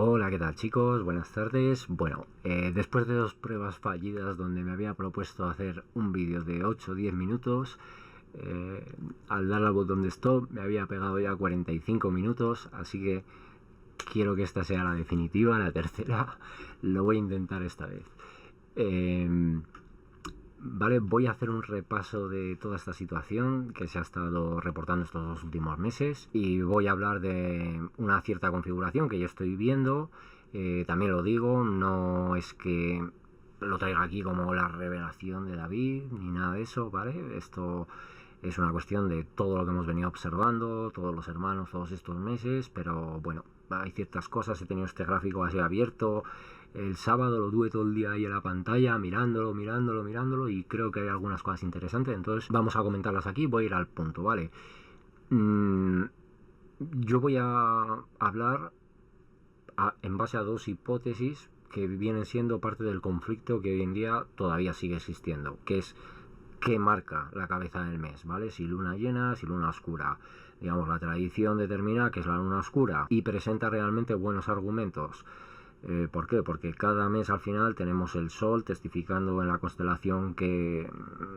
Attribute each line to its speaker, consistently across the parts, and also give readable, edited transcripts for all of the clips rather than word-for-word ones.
Speaker 1: Hola, ¿qué tal chicos? Buenas tardes. Bueno, después de dos pruebas fallidas donde me había propuesto hacer un vídeo de 8 o 10 minutos, eh, al dar al botón de stop me había pegado ya 45 minutos, así que quiero que esta sea la definitiva, la tercera. Lo voy a intentar esta vez. Eh, Vale, voy a hacer un repaso de toda esta situación que se ha estado reportando estos dos últimos meses y voy a hablar de una cierta configuración que yo estoy viendo. También lo digo, no es que lo traiga aquí como la revelación de David ni nada de eso, ¿vale? Esto es una cuestión de todo lo que hemos venido observando, todos los hermanos, todos estos meses, pero bueno, hay ciertas cosas. He tenido este gráfico así abierto el sábado, lo tuve todo el día ahí en la pantalla mirándolo y creo que hay algunas cosas interesantes, entonces vamos a comentarlas aquí. Voy a ir al punto, ¿vale? Mm, yo voy a hablar en base a dos hipótesis que vienen siendo parte del conflicto que hoy en día todavía sigue existiendo, que es qué marca la cabeza del mes, ¿vale? Si luna llena, si luna oscura. Digamos, la tradición determina que es la luna oscura y presenta realmente buenos argumentos. ¿Por qué? Porque cada mes al final tenemos el Sol testificando en la constelación que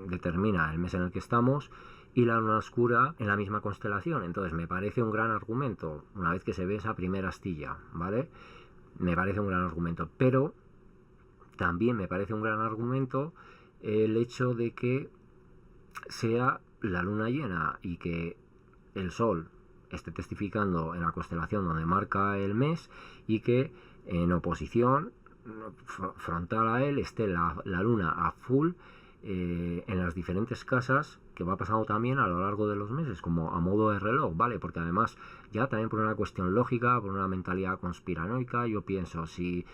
Speaker 1: determina el mes en el que estamos y la luna oscura en la misma constelación. Entonces me parece un gran argumento una vez que se ve esa primera astilla, ¿vale? Me parece un gran argumento, pero también me parece un gran argumento el hecho de que sea la luna llena y que el Sol esté testificando en la constelación donde marca el mes y que en oposición frontal a él esté la luna a full en las diferentes casas, que va pasando también a lo largo de los meses como a modo de reloj, ¿vale? Porque además ya también por una cuestión lógica, por una mentalidad conspiranoica, yo pienso, si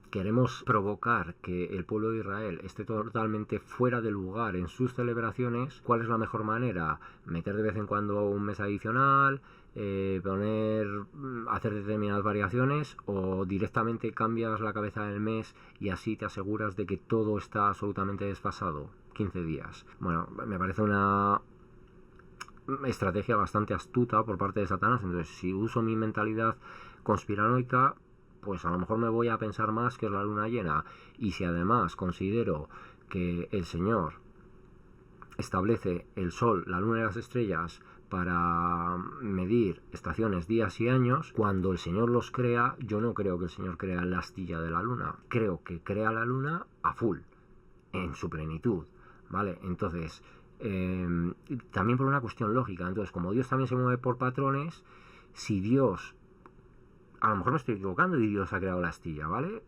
Speaker 1: queremos provocar que el pueblo de Israel esté totalmente fuera de lugar en sus celebraciones, ¿cuál es la mejor manera? Meter de vez en cuando un mes adicional, hacer determinadas variaciones, o directamente cambias la cabeza del mes y así te aseguras de que todo está absolutamente desfasado 15 días. Bueno, me parece una estrategia bastante astuta por parte de Satanás. Entonces, si uso mi mentalidad conspiranoica, pues a lo mejor me voy a pensar más que es la luna llena. Y si además considero que el Señor establece el Sol, la Luna y las estrellas para medir estaciones, días y años, cuando el Señor los crea, yo no creo que el Señor crea la astilla de la Luna, creo que crea la Luna a full, en su plenitud, ¿vale? Entonces, también por una cuestión lógica. Entonces, como Dios también se mueve por patrones, si Dios, a lo mejor me estoy equivocando y Dios ha creado la astilla, ¿vale?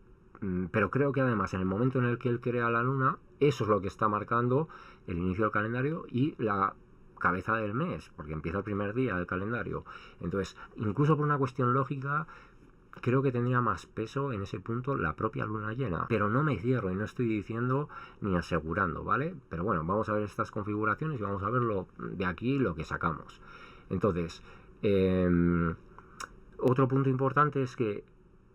Speaker 1: Pero creo que además en el momento en el que Él crea la luna, eso es lo que está marcando el inicio del calendario y la cabeza del mes, porque empieza el primer día del calendario. Entonces, incluso por una cuestión lógica, creo que tendría más peso en ese punto la propia luna llena. Pero no me cierro y no estoy diciendo ni asegurando, ¿vale? Pero bueno, vamos a ver estas configuraciones y vamos a ver de aquí lo que sacamos. Entonces, otro punto importante es que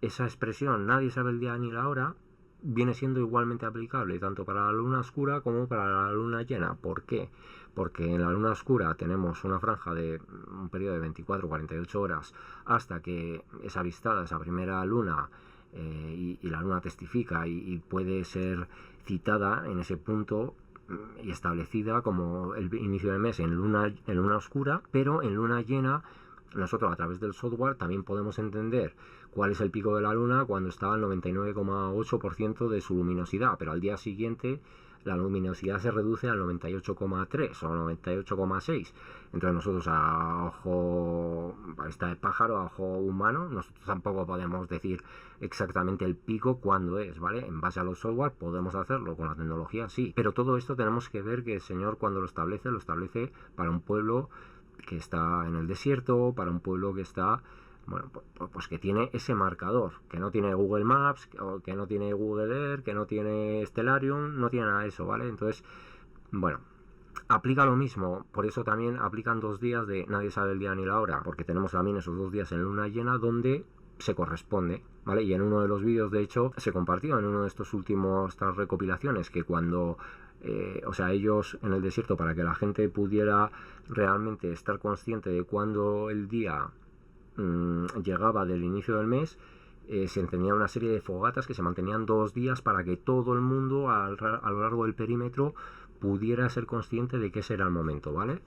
Speaker 1: esa expresión nadie sabe el día ni la hora viene siendo igualmente aplicable tanto para la luna oscura como para la luna llena. ¿Por qué? Porque en la luna oscura tenemos una franja de un periodo de 24-48 horas hasta que es avistada esa primera luna, y la luna testifica y puede ser citada en ese punto y establecida como el inicio del mes en luna oscura, pero en luna llena nosotros a través del software también podemos entender cuál es el pico de la luna cuando está al 99,8% de su luminosidad, pero al día siguiente la luminosidad se reduce al 98,3 o 98,6. Entonces nosotros a ojo, a vista de pájaro, a ojo humano, nosotros tampoco podemos decir exactamente el pico cuándo es, ¿vale? En base a los software podemos hacerlo, con la tecnología sí, pero todo esto tenemos que ver que el Señor cuando lo establece para un pueblo que está en el desierto, para un pueblo que está, bueno, pues que tiene ese marcador, que no tiene Google Maps, o que no tiene Google Earth, que no tiene Stellarium, no tiene nada de eso, ¿vale? Entonces, bueno, aplica lo mismo, por eso también aplican 2 días de nadie sabe el día ni la hora, porque tenemos también esos 2 días en luna llena donde se corresponde, ¿vale? Y en uno de los vídeos, de hecho, se compartió en uno de estos últimos, estas recopilaciones, que cuando o sea, ellos en el desierto, para que la gente pudiera realmente estar consciente de cuándo el día llegaba del inicio del mes, se encendía una serie de fogatas que se mantenían 2 días para que todo el mundo a lo largo del perímetro pudiera ser consciente de que ese era el momento, ¿vale?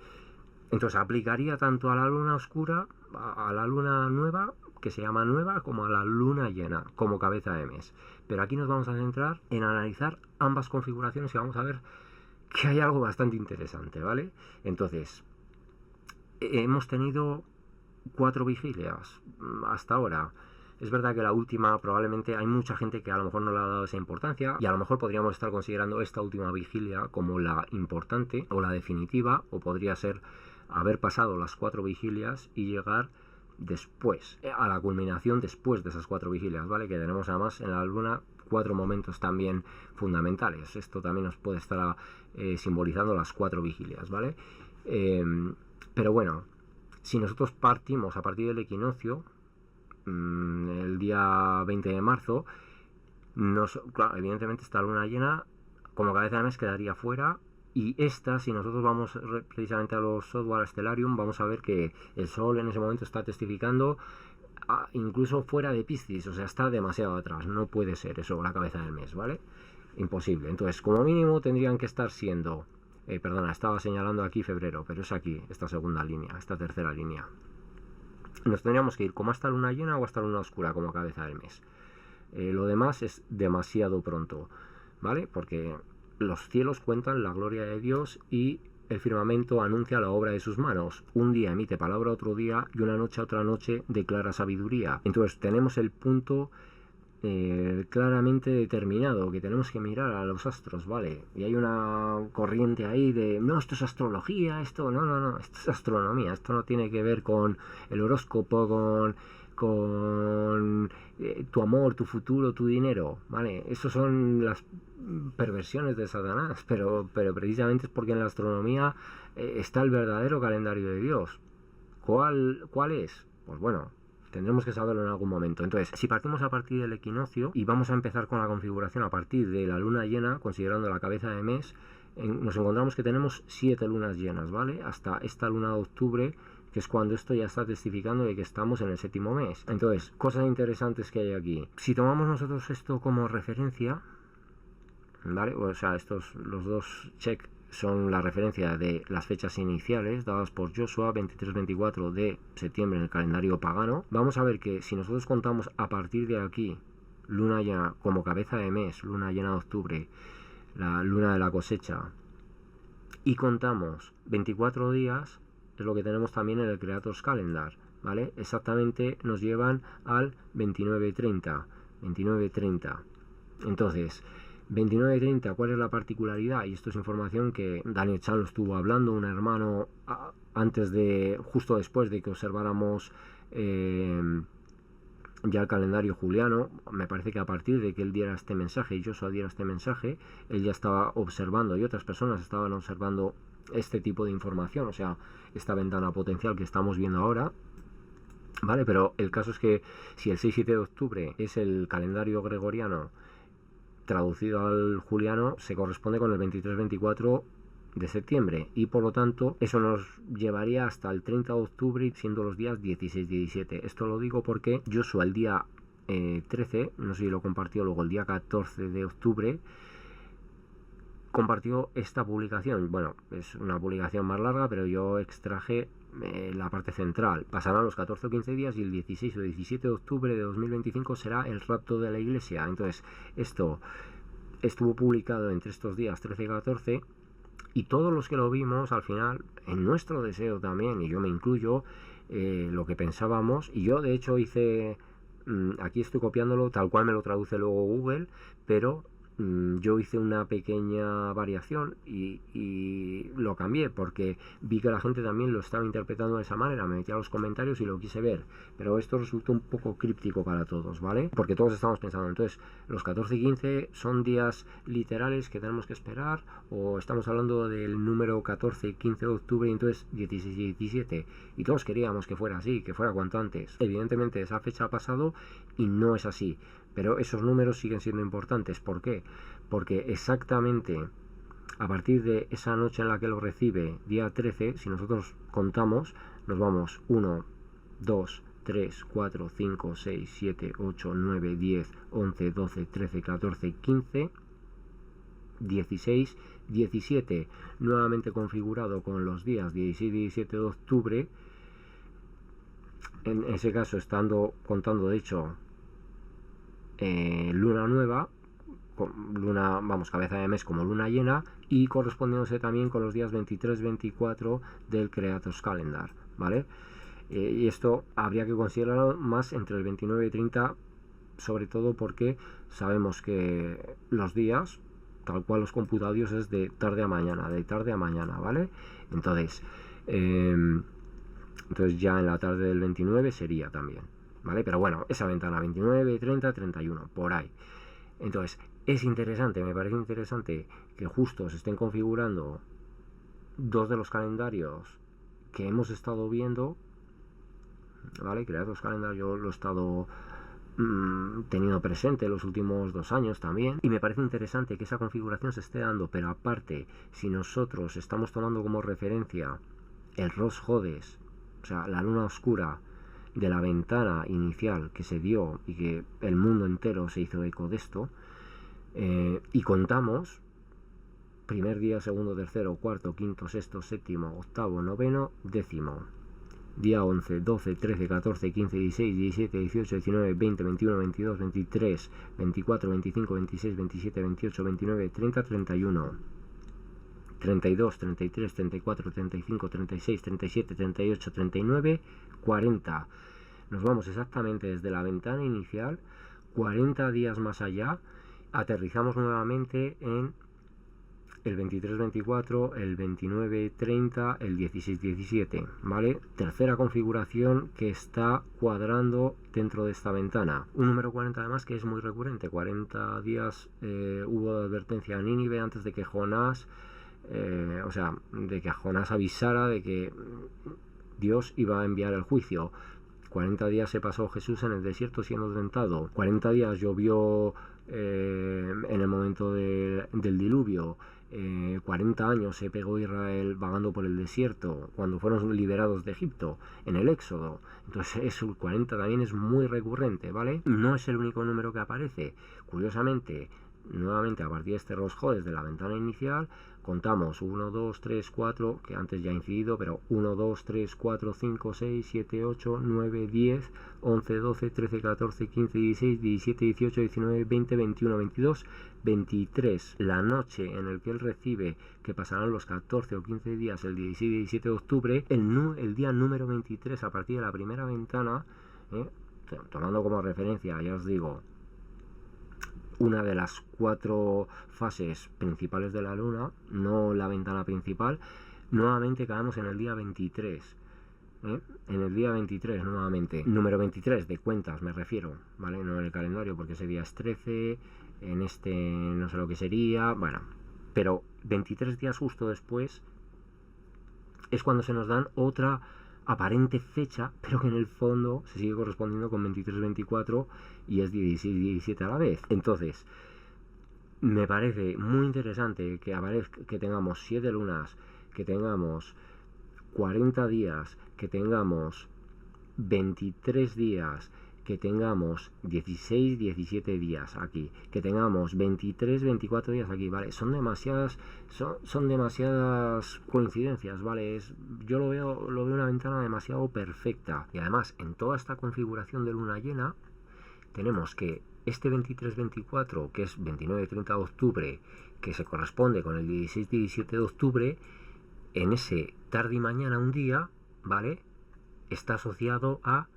Speaker 1: Entonces aplicaría tanto a la luna oscura, a la luna nueva, que se llama nueva, como a la luna llena, como cabeza de mes. Pero aquí nos vamos a centrar en analizar ambas configuraciones y vamos a ver que hay algo bastante interesante, ¿vale? Entonces, hemos tenido 4 vigilias hasta ahora. Es verdad que la última probablemente hay mucha gente que a lo mejor no le ha dado esa importancia y a lo mejor podríamos estar considerando esta última vigilia como la importante o la definitiva, o podría ser haber pasado las 4 vigilias y llegar después, a la culminación después de esas 4 vigilias, ¿vale? Que tenemos además en la luna 4 momentos también fundamentales. Esto también nos puede estar simbolizando las 4 vigilias, ¿vale? Pero bueno, si nosotros partimos a partir del equinoccio, el día 20 de marzo, claro, evidentemente esta luna llena como cabeza de mes quedaría fuera, y esta, si nosotros vamos precisamente a los software Stellarium, vamos a ver que el Sol en ese momento está testificando incluso fuera de Piscis, o sea, está demasiado atrás, no puede ser eso la cabeza del mes, ¿vale? Imposible. Entonces, como mínimo tendrían que estar siendo, perdona, estaba señalando aquí febrero, pero es aquí, esta segunda línea, esta tercera línea. Nos tendríamos que ir como hasta luna llena o hasta luna oscura como cabeza del mes. Lo demás es demasiado pronto, ¿vale? Porque los cielos cuentan la gloria de Dios y el firmamento anuncia la obra de sus manos. Un día emite palabra otro día y una noche a otra noche declara sabiduría. Entonces tenemos el punto claramente determinado, que tenemos que mirar a los astros, ¿vale? Y hay una corriente ahí de, no, esto es astrología, esto, no, esto es astronomía, esto no tiene que ver con el horóscopo, con tu amor, tu futuro, tu dinero, ¿vale? Esas son las perversiones de Satanás, pero precisamente es porque en la astronomía está el verdadero calendario de Dios. ¿Cuál es? Pues bueno, tendremos que saberlo en algún momento. Entonces, si partimos a partir del equinoccio y vamos a empezar con la configuración a partir de la luna llena, considerando la cabeza de mes, nos encontramos que tenemos 7 lunas llenas, ¿vale? Hasta esta luna de octubre, que es cuando esto ya está testificando de que estamos en el 7º mes. Entonces, cosas interesantes que hay aquí. Si tomamos nosotros esto como referencia, ¿vale? O sea, los dos check son la referencia de las fechas iniciales dadas por Joshua, 23-24 de septiembre en el calendario pagano. Vamos a ver que si nosotros contamos a partir de aquí luna llena como cabeza de mes, luna llena de octubre, la luna de la cosecha, y contamos 24 días, es lo que tenemos también en el Creators Calendar, ¿vale? Exactamente nos llevan al 29-30. Entonces, 29-30, ¿cuál es la particularidad? Y esto es información que Daniel Chan lo estuvo hablando, un hermano, justo después de que observáramos ya el calendario juliano. Me parece que a partir de que él diera este mensaje y Joshua diera este mensaje, él ya estaba observando y otras personas estaban observando este tipo de información, o sea, esta ventana potencial que estamos viendo ahora, ¿vale? Pero el caso es que si el 6-7 de octubre es el calendario gregoriano traducido al juliano, se corresponde con el 23-24 de septiembre, y por lo tanto eso nos llevaría hasta el 30 de octubre, siendo los días 16-17. Esto lo digo porque Joshua el día 13, no sé si lo compartió luego el día 14 de octubre, compartió esta publicación. Bueno, es una publicación más larga, pero yo extraje la parte central. Pasarán los 14 o 15 días y el 16 o 17 de octubre de 2025 será el rapto de la iglesia. Entonces, esto estuvo publicado entre estos días 13 y 14, y todos los que lo vimos al final, en nuestro deseo también, y yo me incluyo, lo que pensábamos, y yo de hecho hice, aquí estoy copiándolo tal cual me lo traduce luego Google, pero yo hice una pequeña variación y lo cambié porque vi que la gente también lo estaba interpretando de esa manera. Me metí a los comentarios y lo quise ver, pero esto resultó un poco críptico para todos, ¿vale? Porque todos estamos pensando, entonces, los 14 y 15 son días literales que tenemos que esperar, o estamos hablando del número 14 y 15 de octubre y entonces 16 y 17, y todos queríamos que fuera así, que fuera cuanto antes. Evidentemente esa fecha ha pasado y no es así, pero esos números siguen siendo importantes. ¿Por qué? Porque exactamente a partir de esa noche en la que lo recibe, día 13, si nosotros contamos, nos vamos 1, 2, 3, 4, 5, 6, 7, 8, 9, 10, 11, 12, 13, 14, 15, 16, 17, nuevamente configurado con los días 16 y 17 de octubre, en ese caso contando de hecho luna nueva, luna, vamos, cabeza de mes como luna llena, y correspondiéndose también con los días 23-24 del Creators Calendar, ¿vale? Y esto habría que considerarlo más entre el 29 y 30, sobre todo porque sabemos que los días, tal cual los computados, es de tarde a mañana, ¿vale? Entonces ya en la tarde del 29 sería también, ¿vale? Pero bueno, esa ventana 29, 30, 31, por ahí. Entonces, es interesante, me parece interesante que justo se estén configurando dos de los calendarios que hemos estado viendo, ¿vale? Creados Calendar yo lo he estado teniendo presente los últimos 2 años también, y me parece interesante que esa configuración se esté dando. Pero aparte, si nosotros estamos tomando como referencia el Rosh Hodesh, o sea, la luna oscura de la ventana inicial que se dio y que el mundo entero se hizo eco de esto, y contamos primer día, segundo, tercero, cuarto, quinto, sexto, séptimo, octavo, noveno, décimo, día 11, 12, 13, 14, 15, 16, 17, 18, 19, 20, 21, 22, 23, 24, 25, 26, 27, 28, 29, 30, 31, 32, 33, 34, 35, 36, 37, 38, 39, 40. Nos vamos exactamente desde la ventana inicial 40 días más allá, aterrizamos nuevamente en el 23-24, el 29-30, el 16-17, ¿vale? Tercera configuración que está cuadrando dentro de esta ventana. Un número 40 además que es muy recurrente. 40 días hubo de advertencia a Nínive antes de que Jonás, de que Jonás avisara de que Dios iba a enviar el juicio. 40 días se pasó Jesús en el desierto siendo tentado. 40 días llovió en el momento del diluvio. 40 años se pegó Israel vagando por el desierto cuando fueron liberados de Egipto en el Éxodo. Entonces eso, 40 también es muy recurrente, ¿vale? No es el único número que aparece. Curiosamente, nuevamente a partir de este Rosh Hodesh de la ventana inicial, contamos 1, 2, 3, 4, que antes ya he incidido, pero 1, 2, 3, 4, 5, 6, 7, 8, 9, 10, 11, 12, 13, 14, 15, 16, 17, 18, 19, 20, 21, 22, 23. La noche en el que él recibe que pasarán los 14 o 15 días, el 16 y 17 de octubre, el día número 23 a partir de la primera ventana, tomando como referencia, ya os digo, una de las 4 fases principales de la luna, no la ventana principal, nuevamente caemos en el día 23. En el día 23 nuevamente, número 23 de cuentas me refiero, ¿vale? No en el calendario porque ese día es 13, en este no sé lo que sería, bueno, pero 23 días justo después es cuando se nos dan otra aparente fecha, pero que en el fondo se sigue correspondiendo con 23-24 y es 16-17 a la vez. Entonces, me parece muy interesante que tengamos 7 lunas, que tengamos 40 días, que tengamos 23 días, que tengamos 16, 17 días aquí, que tengamos 23, 24 días aquí, ¿vale? Son demasiadas coincidencias, ¿vale? Yo lo veo una ventana demasiado perfecta. Y además, en toda esta configuración de luna llena, tenemos que este 23-24, que es 29-30 de octubre, que se corresponde con el 16-17 de octubre, en ese tarde y mañana un día, ¿vale? Está asociado a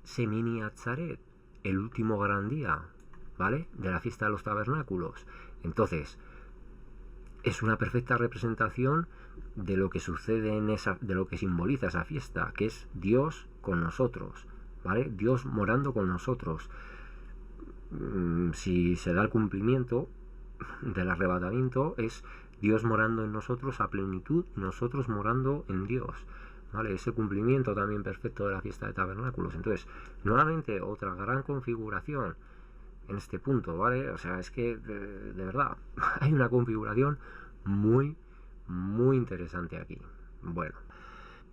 Speaker 1: Semini Atzaret, el último gran día, ¿vale? De la fiesta de los tabernáculos. Entonces, es una perfecta representación de lo que sucede de lo que simboliza esa fiesta, que es Dios con nosotros, ¿vale? Dios morando con nosotros. Si se da el cumplimiento del arrebatamiento, es Dios morando en nosotros a plenitud, nosotros morando en Dios, ¿vale? Ese cumplimiento también perfecto de la fiesta de tabernáculos. Entonces, nuevamente, otra gran configuración en este punto, ¿vale? O sea, es que de verdad hay una configuración muy, muy interesante aquí. Bueno,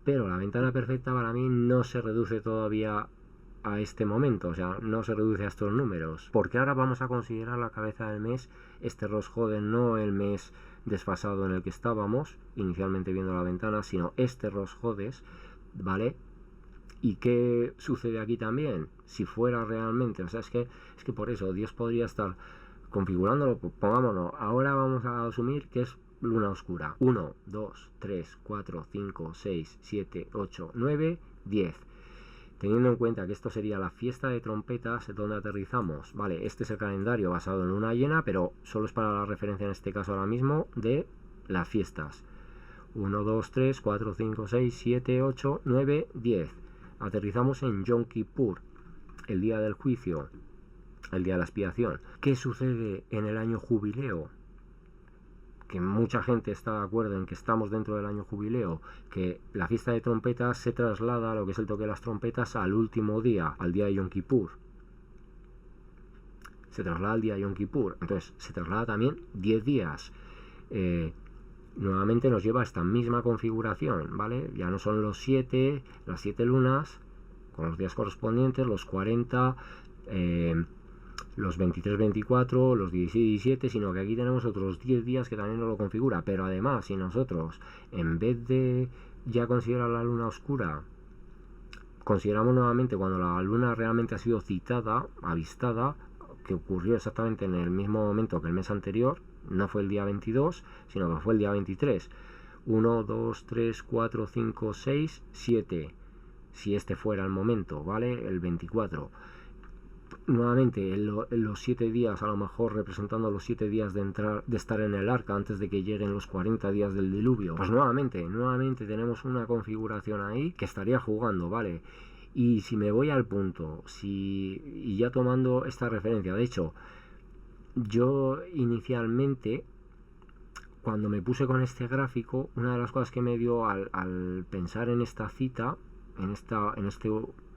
Speaker 1: pero la ventana perfecta para mí no se reduce todavía a este momento, o sea, no se reduce a estos números, porque ahora vamos a considerar la cabeza del mes, este Rosjode, no el mes desfasado en el que estábamos inicialmente viendo la ventana, sino este Rosjodes, ¿vale? ¿Y qué sucede aquí también? Si fuera realmente, o sea, es que por eso Dios podría estar configurándolo, pues pongámonos, ahora vamos a asumir que es luna oscura. 1, 2, 3, 4, 5, 6, 7, 8, 9, 10. Teniendo en cuenta que esto sería la fiesta de trompetas donde aterrizamos, vale, este es el calendario basado en luna llena, pero solo es para la referencia en este caso ahora mismo de las fiestas. 1, 2, 3, 4, 5, 6, 7, 8, 9, 10. Aterrizamos en Yom Kippur, el día del juicio, el día de la expiación. ¿Qué sucede en el año jubileo? Que mucha gente está de acuerdo en que estamos dentro del año jubileo, que la fiesta de trompetas se traslada, lo que es el toque de las trompetas, al último día, al día de Yom Kippur. Se traslada al día de Yom Kippur, entonces se traslada también 10 días. Nuevamente nos lleva a esta misma configuración, ¿vale? Ya no son las 7 lunas, con los días correspondientes, los 40, los 23, 24, los 16 y 17, sino que aquí tenemos otros 10 días que también nos lo configura. Pero además, si nosotros, en vez de ya considerar la luna oscura, consideramos nuevamente cuando la luna realmente ha sido citada, avistada, que ocurrió exactamente en el mismo momento que el mes anterior, no fue el día 22, sino que fue el día 23. 1, 2, 3, 4, 5, 6, 7. Si este fuera el momento, ¿vale? El 24. Nuevamente, los 7 días, a lo mejor representando los 7 días de estar en el arca antes de que lleguen los 40 días del diluvio. Pues nuevamente tenemos una configuración ahí que estaría jugando, ¿vale? Y si me voy al punto, y ya tomando esta referencia, de hecho, yo inicialmente, cuando me puse con este gráfico, una de las cosas que me dio al pensar en esta cita, en este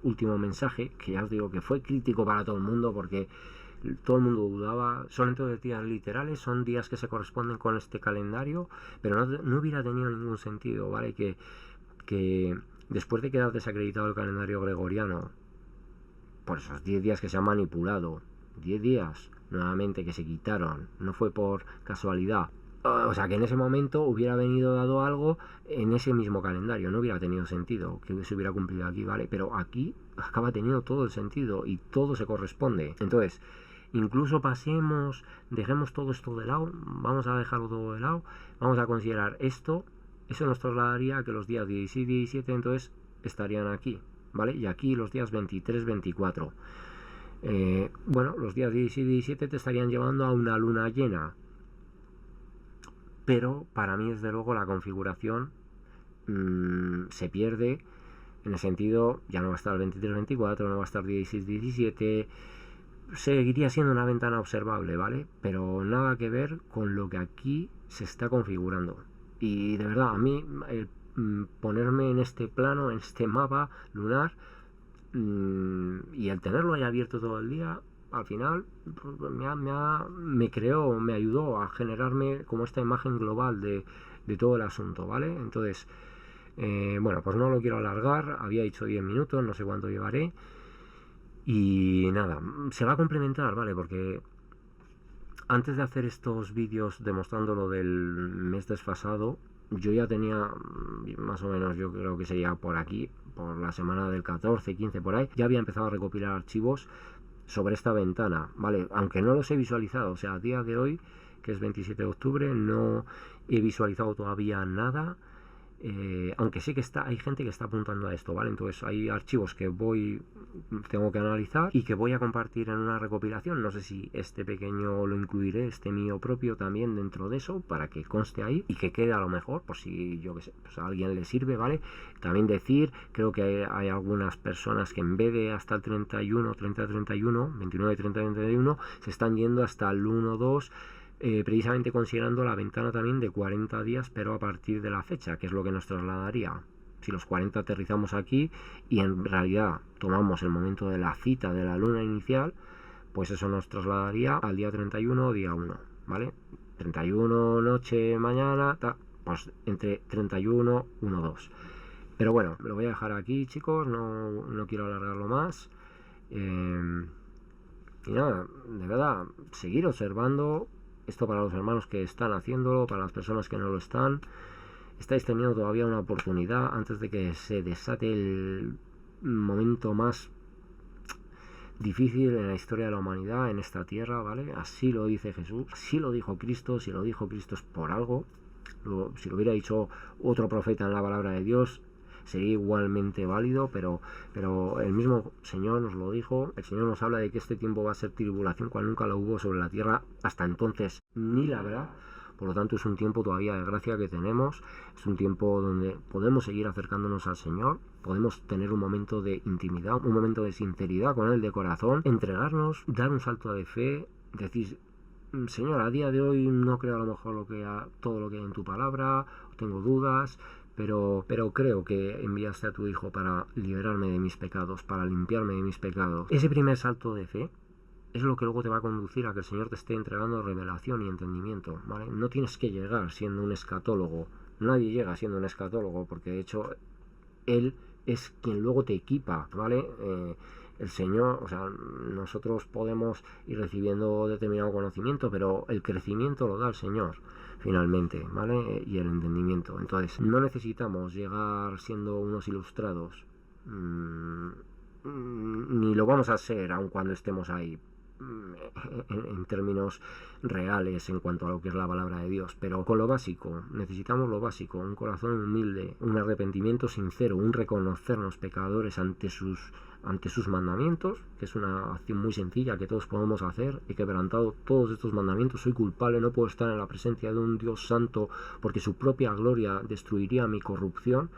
Speaker 1: último mensaje, que ya os digo que fue crítico para todo el mundo, porque todo el mundo dudaba, son entonces días literales, son días que se corresponden con este calendario, pero no hubiera tenido ningún sentido, ¿vale? Que después de quedar desacreditado el calendario gregoriano, por esos 10 días que se han manipulado, 10 días nuevamente que se quitaron, no fue por casualidad. O sea, que en ese momento hubiera venido dado algo en ese mismo calendario, no hubiera tenido sentido que se hubiera cumplido aquí, ¿vale? Pero aquí acaba teniendo todo el sentido y todo se corresponde. Entonces, incluso dejemos todo esto de lado, vamos a dejarlo todo de lado, vamos a considerar esto, eso nos trasladaría a que los días 16 y 17 entonces estarían aquí, ¿vale? Y aquí los días 23, 24. Bueno, los días 16 y 17 te estarían llevando a una luna llena. Pero para mí, desde luego, la configuración se pierde en el sentido, ya no va a estar 23-24, no va a estar 16-17, seguiría siendo una ventana observable, ¿vale? Pero nada que ver con lo que aquí se está configurando. Y de verdad, a mí ponerme en este plano, en este mapa lunar, y el tenerlo ahí abierto todo el día, al final me ayudó a generarme como esta imagen global de todo el asunto, ¿vale? Entonces, bueno, pues no lo quiero alargar, había dicho 10 minutos, no sé cuánto llevaré. Y nada, se va a complementar, ¿vale? Porque antes de hacer estos vídeos demostrando lo del mes desfasado, yo ya tenía más o menos, yo creo que sería por aquí, por la semana del 14, 15, por ahí, ya había empezado a recopilar archivos sobre esta ventana, ¿vale? Aunque no los he visualizado, o sea, a día de hoy, que es 27 de octubre, no he visualizado todavía nada, aunque sé que hay gente que está apuntando a esto, ¿vale? Entonces hay archivos que tengo que analizar y que voy a compartir en una recopilación. No sé si este pequeño lo incluiré, este mío propio también dentro de eso, para que conste ahí y que quede a lo mejor, por si yo que sé, pues a alguien le sirve, ¿vale? También decir, creo que hay algunas personas que en vez de hasta el 31, 30-31, 29, 30, 31, se están yendo hasta el 1, 2, precisamente considerando la ventana también de 40 días, pero a partir de la fecha, que es lo que nos trasladaría. Si los 40 aterrizamos aquí y en realidad tomamos el momento de la cita de la luna inicial, pues eso nos trasladaría al día 31 o día 1, ¿vale? 31 noche, mañana, pues entre 31, 1, 2. Pero bueno, lo voy a dejar aquí, chicos, no quiero alargarlo más. Y nada, de verdad, seguir observando esto para los hermanos que están haciéndolo, para las personas que no lo están. Estáis teniendo todavía una oportunidad antes de que se desate el momento más difícil en la historia de la humanidad, en esta tierra, ¿vale? Así lo dice Jesús, así lo dijo Cristo. Si lo dijo Cristo es por algo. Si lo hubiera dicho otro profeta en la palabra de Dios, sería igualmente válido, pero el mismo Señor nos lo dijo. El Señor nos habla de que este tiempo va a ser tribulación cual nunca lo hubo sobre la tierra hasta entonces, ni la habrá. Por lo tanto, es un tiempo todavía de gracia que tenemos, es un tiempo donde podemos seguir acercándonos al Señor, podemos tener un momento de intimidad, un momento de sinceridad con Él, de corazón, entregarnos, dar un salto de fe, decir: Señor, a día de hoy no creo a lo mejor todo lo que hay en tu palabra, tengo dudas, pero creo que enviaste a tu Hijo para liberarme de mis pecados, para limpiarme de mis pecados. Ese primer salto de fe es lo que luego te va a conducir a que el Señor te esté entregando revelación y entendimiento, ¿vale? No tienes que llegar siendo un escatólogo. Nadie llega siendo un escatólogo, porque de hecho Él es quien luego te equipa, ¿vale? El Señor, o sea, nosotros podemos ir recibiendo determinado conocimiento, pero el crecimiento lo da el Señor, finalmente, ¿vale? Y el entendimiento. Entonces, no necesitamos llegar siendo unos ilustrados, ni lo vamos a ser aun cuando estemos ahí, en términos reales en cuanto a lo que es la palabra de Dios, pero con lo básico. Necesitamos lo básico: un corazón humilde, un arrepentimiento sincero, un reconocernos pecadores ante sus mandamientos, que es una acción muy sencilla que todos podemos hacer. He quebrantado todos estos mandamientos, soy culpable, no puedo estar en la presencia de un Dios santo porque su propia gloria destruiría mi corrupción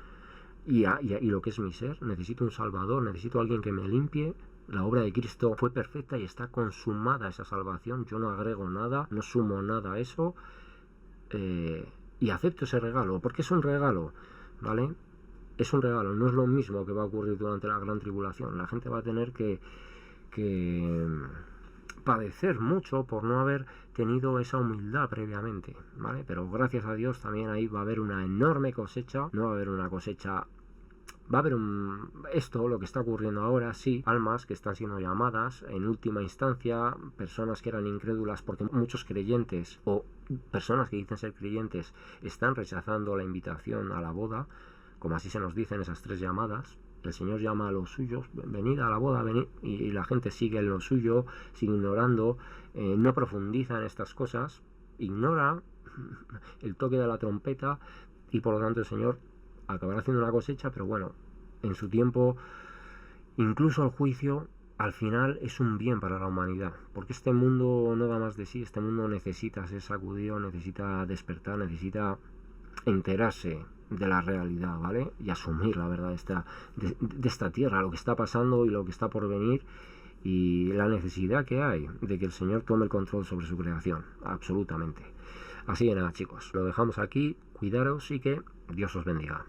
Speaker 1: y lo que es mi ser. Necesito un Salvador, necesito a alguien que me limpie. La obra de Cristo fue perfecta y está consumada esa salvación. Yo no agrego nada, no sumo nada a eso, y acepto ese regalo, porque es un regalo, ¿vale? Es un regalo, no es lo mismo que va a ocurrir durante la gran tribulación. La gente va a tener que padecer mucho por no haber tenido esa humildad previamente, ¿vale? Pero gracias a Dios también ahí va a haber una enorme cosecha. No va a haber una cosecha, va a haber esto, lo que está ocurriendo ahora, sí, almas que están siendo llamadas en última instancia, personas que eran incrédulas, porque muchos creyentes o personas que dicen ser creyentes están rechazando la invitación a la boda, como así se nos dicen esas 3 llamadas. El Señor llama a los suyos: venid a la boda, venid, y la gente sigue en lo suyo, sigue ignorando, no profundiza en estas cosas, ignora el toque de la trompeta, y por lo tanto el Señor acabará haciendo una cosecha, pero bueno, en su tiempo. Incluso el juicio al final es un bien para la humanidad, porque este mundo no da más de sí. Este mundo necesita ser sacudido, necesita despertar, necesita enterarse de la realidad, ¿vale? Y asumir la verdad de esta tierra, lo que está pasando y lo que está por venir, y la necesidad que hay de que el Señor tome el control sobre su creación, absolutamente. Así que nada, chicos, lo dejamos aquí. Cuidaros y que Dios os bendiga.